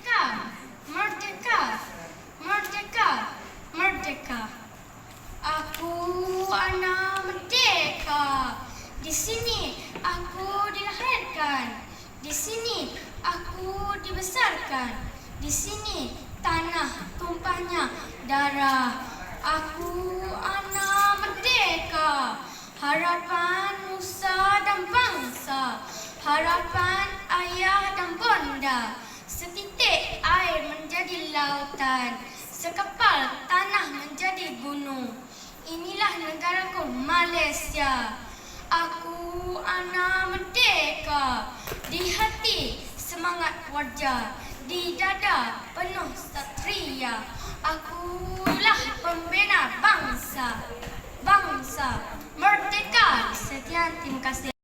Merdeka, merdeka, merdeka, merdeka. Aku anak merdeka. Di sini aku dilahirkan. Di sini aku dibesarkan. Di sini tanah tumpahnya darah. Aku anak merdeka. Harapan nusa dan bangsa. Harapan ayah dan bonda. Setitik air menjadi lautan. Sekepal tanah menjadi gunung. Inilah negaraku Malaysia. Aku anak merdeka. Di hati semangat warja. Di dada penuh satria. Akulah pembina bangsa. Bangsa merdeka. Sekian, terima kasih.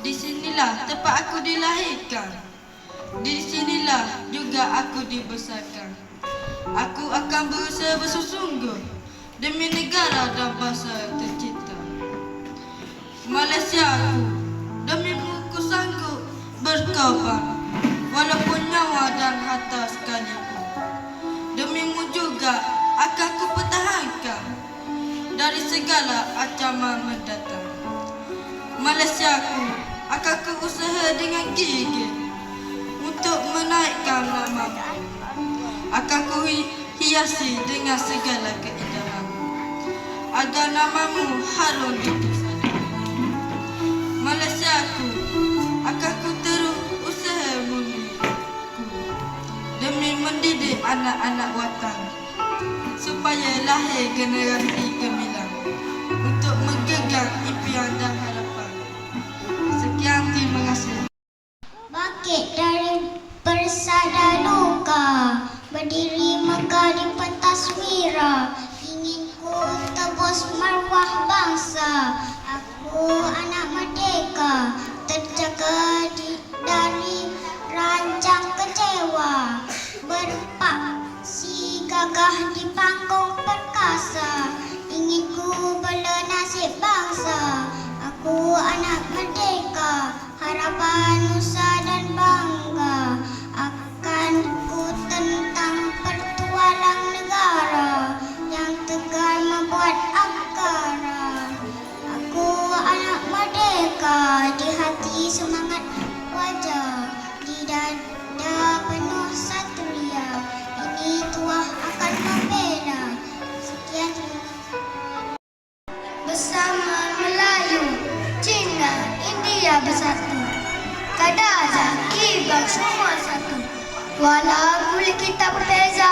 Di sinilah tempat aku dilahirkan. Di sinilah juga aku dibesarkan. Aku akan berusaha bersungguh demi negara dan bangsa tercinta. Malaysia aku, demimu ku sanggup berkorban, walaupun nyawa dan harta sekalipun. Demimu juga akan ku pertahankan dari segala ancaman mendatang. Malaysia aku akan ku usaha dengan gigih untuk menaikkan namamu. Akan ku hiasi dengan segala keindahan agar namamu harum di sana. Malaysia aku akan ku terus usaha demi mendidik anak-anak watan supaya lahir generasi gemilang untuk menggegar impian dan harapan. Sekian, terima kasih. Bangkit dari persada luka, berdiri megah di pentas wira. Ingin ku tebus marwah bangsa. Aku anak merdeka, terjaga dari rancang kecewa. Berpaksi gagah di panggung perkasa. Ingin ku bela nasib bangsa. Aku anak merdeka, harapan nusa dan bangga. Akan ku tentang pertualang negara yang tegar membuat angkara. Aku anak merdeka, di hati semangat wajah, di dada penuh satria. Ini tuah akan membela. Sekian. Bersama Melayu, Cina, India bersatu. Kadar Zaki bang semua satu. Walau kulit kita berbeza,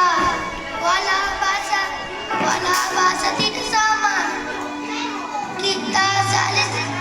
walau bahasa tidak sama, kita saling